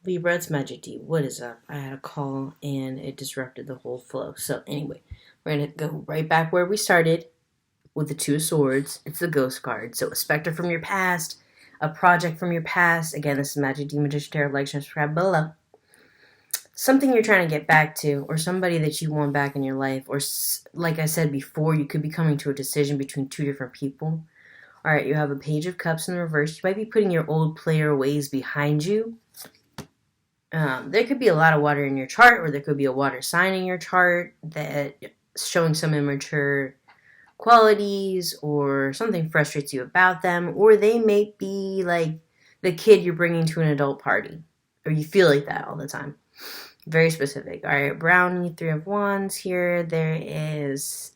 Libra, it's Magic D. What is up? I had a call and it disrupted the whole flow. So anyway, we're going to go right back where we started with the Two of Swords. It's the Ghost card. So a specter from your past, a project from your past. Again, this is Magic D Magician Tarot. Like, subscribe below. Something you're trying to get back to, or somebody that you want back in your life, or like I said before, you could be coming to a decision between two different people. All right, you have a Page of Cups in the reverse. You might be putting your old player ways behind you. There could be a lot of water in your chart, or there could be a water sign in your chart that's showing some immature qualities, or something frustrates you about them, or they may be like the kid you're bringing to an adult party, or you feel like that all the time. Very specific. All right, Brownie, Three of Wands here. There is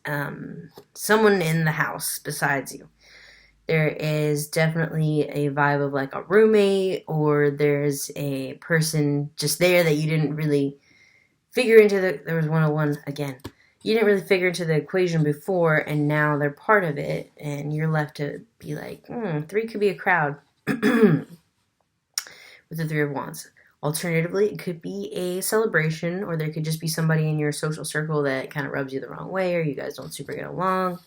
someone in the house besides you. There is definitely a vibe of like a roommate, or there's a person just there that you didn't really figure into there was 101 again. You didn't really figure into the equation before, and now they're part of it, and you're left to be like, three could be a crowd with the Three of Wands. Alternatively, it could be a celebration, or there could just be somebody in your social circle that kind of rubs you the wrong way, or you guys don't super get along.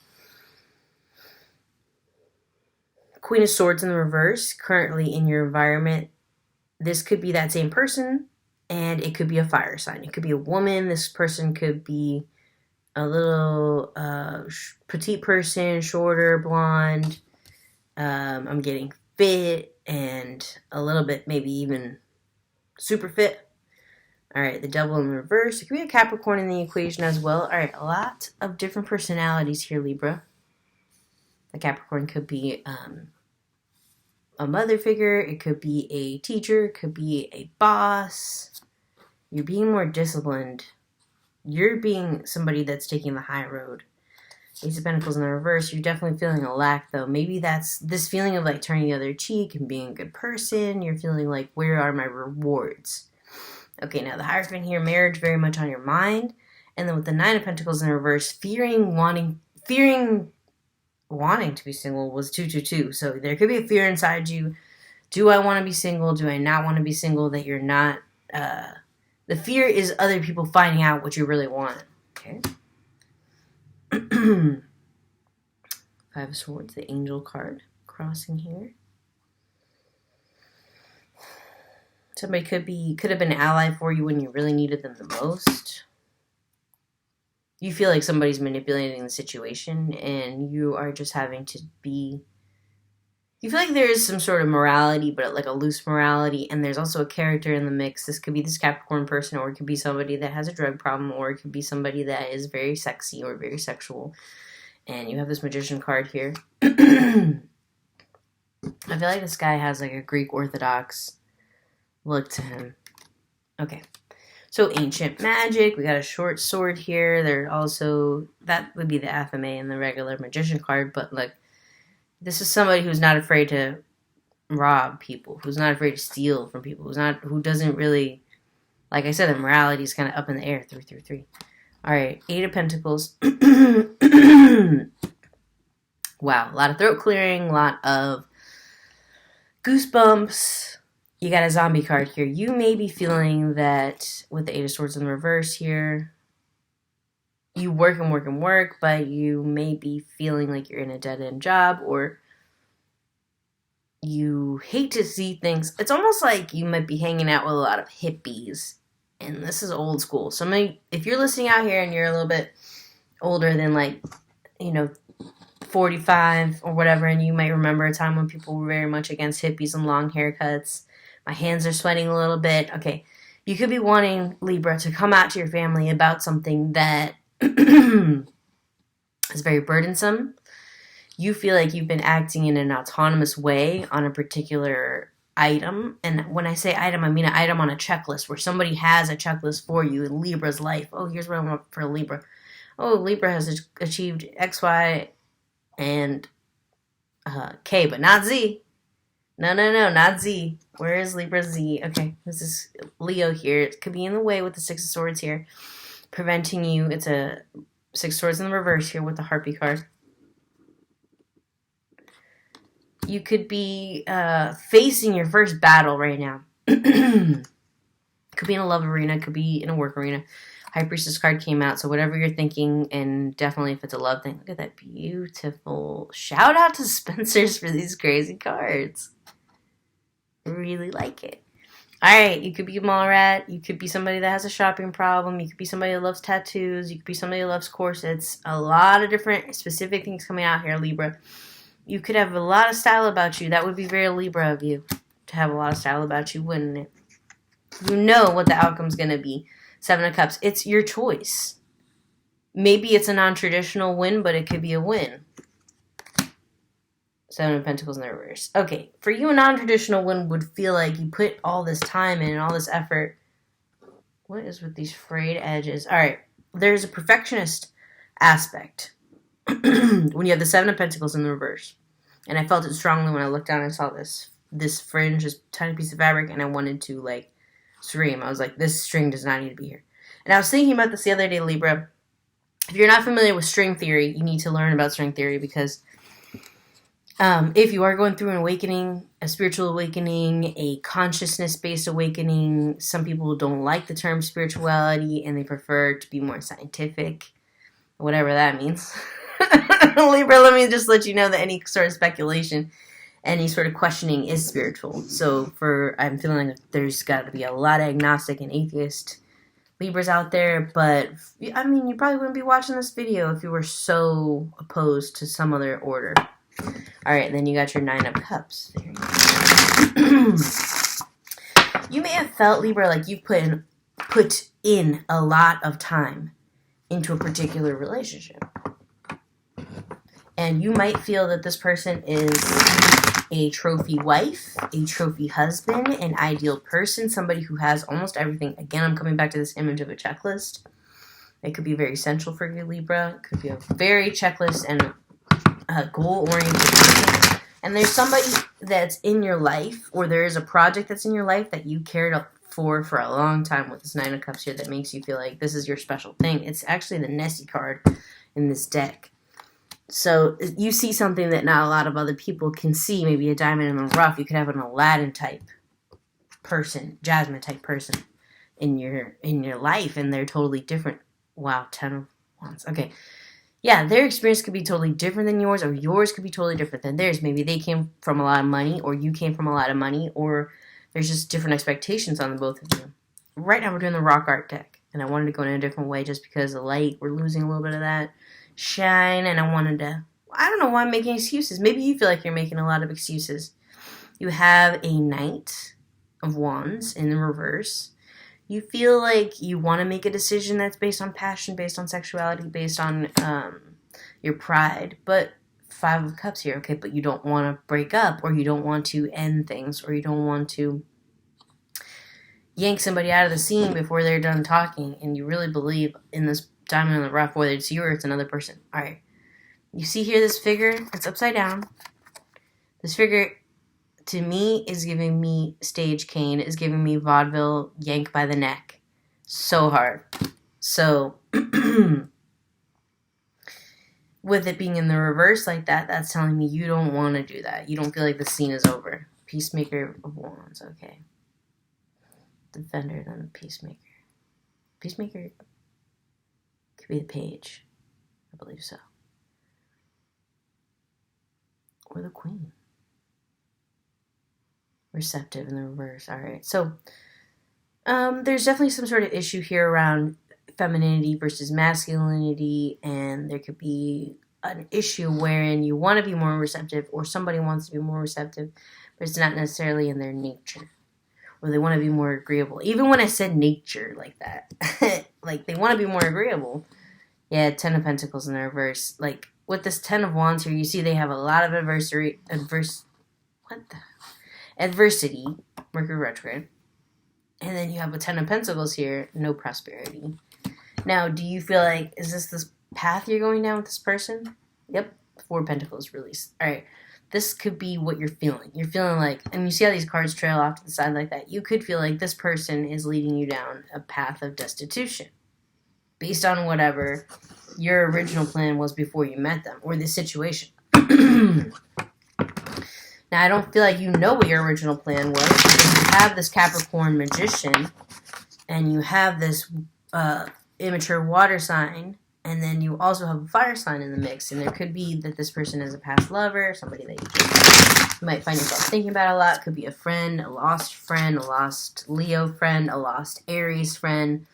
Queen of Swords in the reverse, currently in your environment. This could be that same person, and it could be a fire sign. It could be a woman. This person could be a little petite person, shorter, blonde. I'm getting fit, and a little bit maybe even super fit. All right, the Devil in the reverse. It could be a Capricorn in the equation as well. All right, a lot of different personalities here, Libra. The Capricorn could be a mother figure. It could be a teacher. It could be a boss. You're being more disciplined. You're being somebody that's taking the high road. Ace of Pentacles in the reverse. You're definitely feeling a lack, though. Maybe that's this feeling of like turning the other cheek and being a good person. You're feeling like, where are my rewards? Okay, now the Hierophant here, marriage very much on your mind. And then with the Nine of Pentacles in the reverse, fearing wanting to be single was 222. So there could be a fear inside you. Do I want to be single? Do I not want to be single? That you're not. The fear is other people finding out what you really want. Okay. Five of Swords, the Angel card, crossing here. Somebody could have been an ally for you when you really needed them the most. You feel like somebody's manipulating the situation, and you are just having to be... You feel like there is some sort of morality, but like a loose morality, and there's also a character in the mix. This could be this Capricorn person, or it could be somebody that has a drug problem, or it could be somebody that is very sexy or very sexual. And you have this Magician card here. I feel like this guy has like a Greek Orthodox look to him. Okay. So ancient magic. We got a short sword here. There also, that would be the FMA and the regular Magician card, but like, this is somebody who's not afraid to rob people, who's not afraid to steal from people, who doesn't really, like I said, the morality is kind of up in the air. 333. All right, Eight of Pentacles. Wow, a lot of throat clearing, a lot of goosebumps. You got a zombie card here. You may be feeling that with the Eight of Swords in the reverse here, you work and work and work, but you may be feeling like you're in a dead-end job, or you hate to see things. It's almost like you might be hanging out with a lot of hippies, and this is old school. If you're listening out here and you're a little bit older than 45 or whatever, and you might remember a time when people were very much against hippies and long haircuts. My hands are sweating a little bit. Okay, you could be wanting, Libra, to come out to your family about something that is very burdensome. You feel like you've been acting in an autonomous way on a particular item. And when I say item, I mean an item on a checklist where somebody has a checklist for you in Libra's life. Oh, here's what I want for Libra. Oh, Libra has achieved X, Y, and K, but not Z. No, not Z. Where is Libra Z? Okay, this is Leo here. It could be in the way with the Six of Swords here, preventing you. It's a Six of Swords in the reverse here with the Harpy card. You could be facing your first battle right now. Could be in a love arena, could be in a work arena. High Priestess card came out, so whatever you're thinking, and definitely if it's a love thing, look at that beautiful. Shout out to Spencer's for these crazy cards. Really like it. Alright, you could be a mall rat, you could be somebody that has a shopping problem, you could be somebody that loves tattoos, you could be somebody that loves corsets. A lot of different specific things coming out here, Libra. You could have a lot of style about you. That would be very Libra of you, to have a lot of style about you, wouldn't it? You know what the outcome's going to be. Seven of Cups. It's your choice. Maybe it's a non-traditional win, but it could be a win. Seven of Pentacles in the reverse. Okay, for you, a non-traditional win would feel like you put all this time in and all this effort. What is with these frayed edges? All right, there's a perfectionist aspect when you have the Seven of Pentacles in the reverse. And I felt it strongly when I looked down and saw this fringe, this tiny piece of fabric, and I wanted to, like, scream. I was like, this string does not need to be here. And I was thinking about this the other day, Libra. If you're not familiar with string theory, you need to learn about string theory, because if you are going through an awakening, a spiritual awakening, a consciousness-based awakening, some people don't like the term spirituality and they prefer to be more scientific, whatever that means. Libra, let you know that any sort of speculation, any sort of questioning is spiritual. So I'm feeling like there's got to be a lot of agnostic and atheist Libras out there, but I mean, you probably wouldn't be watching this video if you were so opposed to some other order. All right, then you got your Nine of Cups. You may have felt, Libra, like you've put in a lot of time into a particular relationship. And you might feel that this person is a trophy wife, a trophy husband, an ideal person, somebody who has almost everything. Again, I'm coming back to this image of a checklist. It could be very essential for you, Libra. It could be a very checklist and a goal-oriented person. And there's somebody that's in your life, or there is a project that's in your life that you cared for a long time with this Nine of Cups here that makes you feel like this is your special thing. It's actually the Nessie card in this deck. So you see something that not a lot of other people can see, maybe a diamond in the rough. You could have an Aladdin type person, Jasmine type person in your life, and they're totally different. Wow, 10 of Wands. Okay. Yeah, their experience could be totally different than yours, or yours could be totally different than theirs. Maybe they came from a lot of money, or you came from a lot of money, or there's just different expectations on the both of you. Right now we're doing the rock art deck, and I wanted to go in a different way just because the light, we're losing a little bit of that shine, and I don't know why I'm making excuses. Maybe you feel like you're making a lot of excuses. You have a Knight of Wands in the reverse. You feel like you want to make a decision that's based on passion, based on sexuality, based on your pride, but Five of Cups here, okay, but you don't want to break up, or you don't want to end things, or you don't want to yank somebody out of the scene before they're done talking, and you really believe in this diamond in the rough, whether it's you or it's another person. All right. You see here this figure? It's upside down. This figure, to me, is giving me stage cane, is giving me vaudeville yank by the neck. So hard. So, with it being in the reverse like that, that's telling me you don't want to do that. You don't feel like the scene is over. Peacemaker of Wands. Okay. Defender, then the Peacemaker. Peacemaker could be the Page. I believe so. Or the Queen. Receptive in the reverse. All right. So, there's definitely some sort of issue here around femininity versus masculinity, and there could be an issue wherein you want to be more receptive, or somebody wants to be more receptive, but it's not necessarily in their nature, or they want to be more agreeable. Even when I said nature like that, like they want to be more agreeable. Yeah, 10 of Pentacles in the reverse. Like with this 10 of Wands here, you see they have a lot of adversity, Mercury retrograde. And then you have a 10 of Pentacles here, no prosperity. Now, do you feel like, is this path you're going down with this person? Yep, 4 of Pentacles released. All right, this could be what you're feeling. You're feeling like, and you see how these cards trail off to the side like that, you could feel like this person is leading you down a path of destitution based on whatever your original plan was before you met them, or the situation. Now, I don't feel like you know what your original plan was, because you have this Capricorn Magician and you have this immature water sign, and then you also have a fire sign in the mix, and there could be that this person is a past lover, somebody that you might find yourself thinking about a lot. Could be a friend, a lost Leo friend, a lost Aries friend,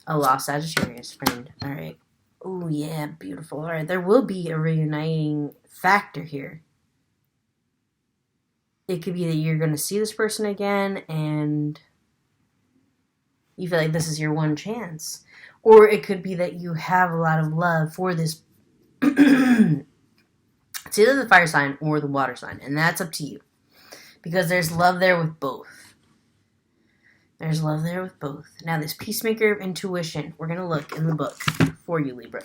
a lost Sagittarius friend. All right. Oh, yeah, beautiful. All right, there will be a reuniting factor here. It could be that you're going to see this person again, and you feel like this is your one chance. Or it could be that you have a lot of love for this. It's either the fire sign or the water sign, and that's up to you. Because there's love there with both. There's love there with both. Now, this peacemaker of intuition, we're going to look in the book for you, Libra.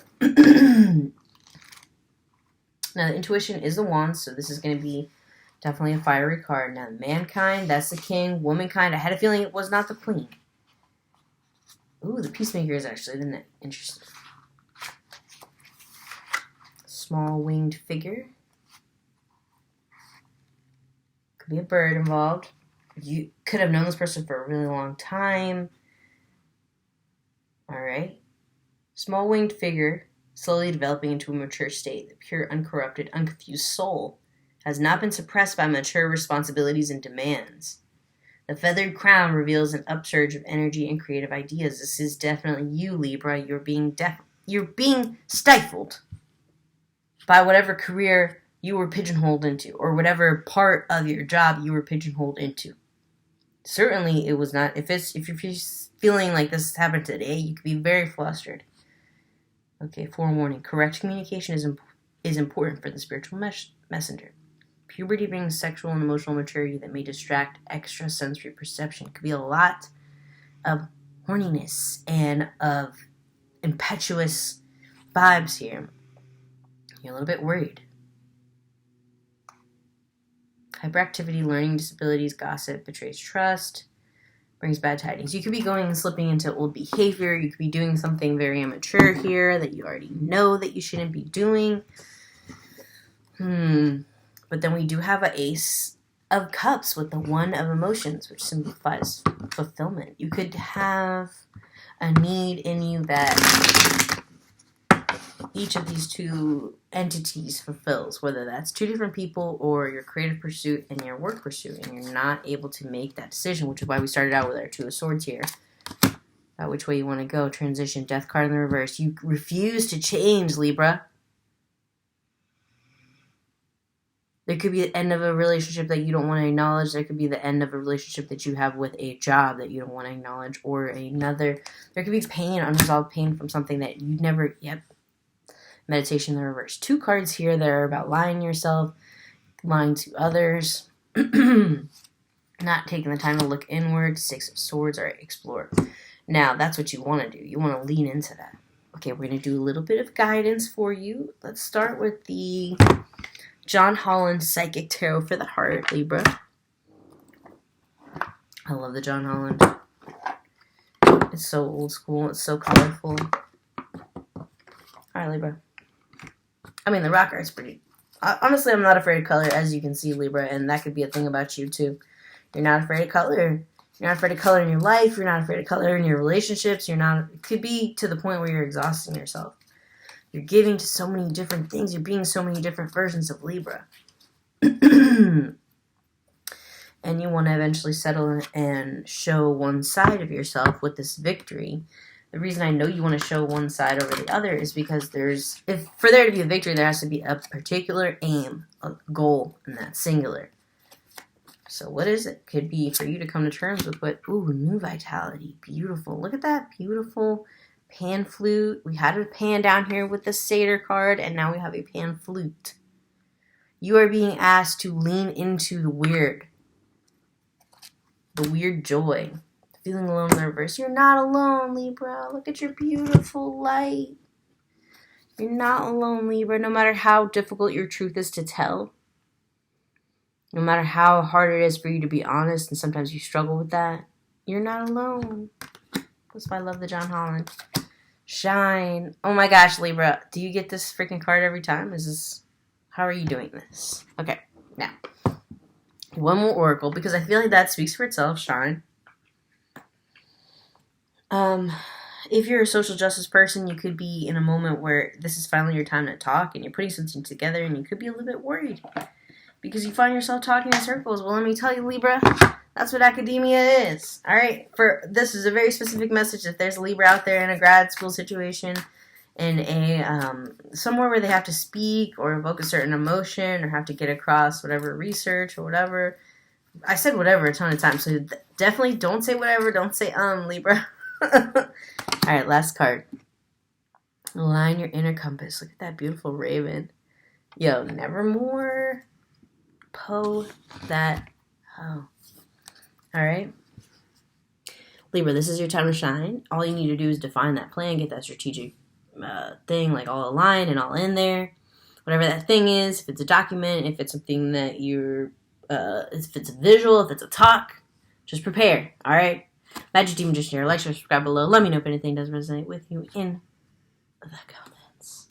Now, the intuition is the wand, so this is going to be definitely a fiery card. Now, mankind, that's the king. Womankind, I had a feeling it was not the queen. Ooh, the peacemaker is actually the net. Interesting. Small winged figure. Could be a bird involved. You could have known this person for a really long time. Alright. Small winged figure, slowly developing into a mature state. The pure, uncorrupted, unconfused soul has not been suppressed by mature responsibilities and demands. The feathered crown reveals an upsurge of energy and creative ideas. This is definitely you, Libra. You're being stifled by whatever career you were pigeonholed into, or whatever part of your job you were pigeonholed into. Certainly, it was not. If you're feeling like this happened today, you could be very flustered. Okay, forewarning. Correct communication is important for the spiritual messenger. Puberty brings sexual and emotional maturity that may distract extrasensory perception. It could be a lot of horniness and of impetuous vibes here. You're a little bit worried. Hyperactivity, learning disabilities, gossip, betrays trust, brings bad tidings. You could be going and slipping into old behavior. You could be doing something very immature here that you already know that you shouldn't be doing. But then we do have an Ace of Cups with the One of Emotions, which signifies fulfillment. You could have a need in you that each of these two entities fulfills, whether that's two different people or your creative pursuit and your work pursuit, and you're not able to make that decision, which is why we started out with our Two of Swords here. About which way you want to go. Transition, Death card in the reverse. You refuse to change, Libra. There could be the end of a relationship that you don't want to acknowledge. There could be the end of a relationship that you have with a job that you don't want to acknowledge. Or another. There could be pain, unresolved pain from something that you never... Yep. Meditation in the reverse. Two cards here that are about lying to yourself, lying to others, not taking the time to look inward. Six of Swords, or explore. Now, that's what you want to do. You want to lean into that. Okay, we're going to do a little bit of guidance for you. Let's start with the John Holland Psychic Tarot for the Heart, Libra. I love the John Holland. It's so old school. It's so colorful. All right, Libra. I mean, the rock art's pretty... Honestly, I'm not afraid of color, as you can see, Libra, and that could be a thing about you, too. You're not afraid of color. You're not afraid of color in your life. You're not afraid of color in your relationships. You're not... It could be to the point where you're exhausting yourself. You're giving to so many different things. You're being so many different versions of Libra. And you want to eventually settle and show one side of yourself with this victory. The reason I know you want to show one side over the other is because for there to be a victory, there has to be a particular aim, a goal, and that's singular. So what is it? Could be for you to come to terms with new vitality. Beautiful. Look at that beautiful pan flute. We had a pan down here with the satyr card, and now we have a pan flute. You are being asked to lean into the weird joy. Feeling alone in the reverse. You're not alone, Libra. Look at your beautiful light. You're not alone, Libra. No matter how difficult your truth is to tell, no matter how hard it is for you to be honest, and sometimes you struggle with that, you're not alone. That's why I love the John Holland. Shine. Oh my gosh, Libra. Do you get this freaking card every time? How are you doing this? Okay, now. One more oracle, because I feel like that speaks for itself. Shine. If you're a social justice person, you could be in a moment where this is finally your time to talk and you're putting something together and you could be a little bit worried because you find yourself talking in circles. Well, let me tell you, Libra, that's what academia is. All right, this is a very specific message. If there's a Libra out there in a grad school situation, in a somewhere where they have to speak or evoke a certain emotion or have to get across whatever research or whatever. I said whatever a ton of times, so definitely don't say whatever. Don't say Libra. Alright, last card. Align your inner compass. Look at that beautiful raven. Yo, nevermore. Po that ho. Alright. Libra, this is your time to shine. All you need to do is define that plan, get that strategic thing like all aligned and all in there. Whatever that thing is, if it's a document, if it's something that you're, if it's a visual, if it's a talk, just prepare, alright? Magic Demon Magician here. Like, share, subscribe below. Let me know if anything does resonate with you in the comments.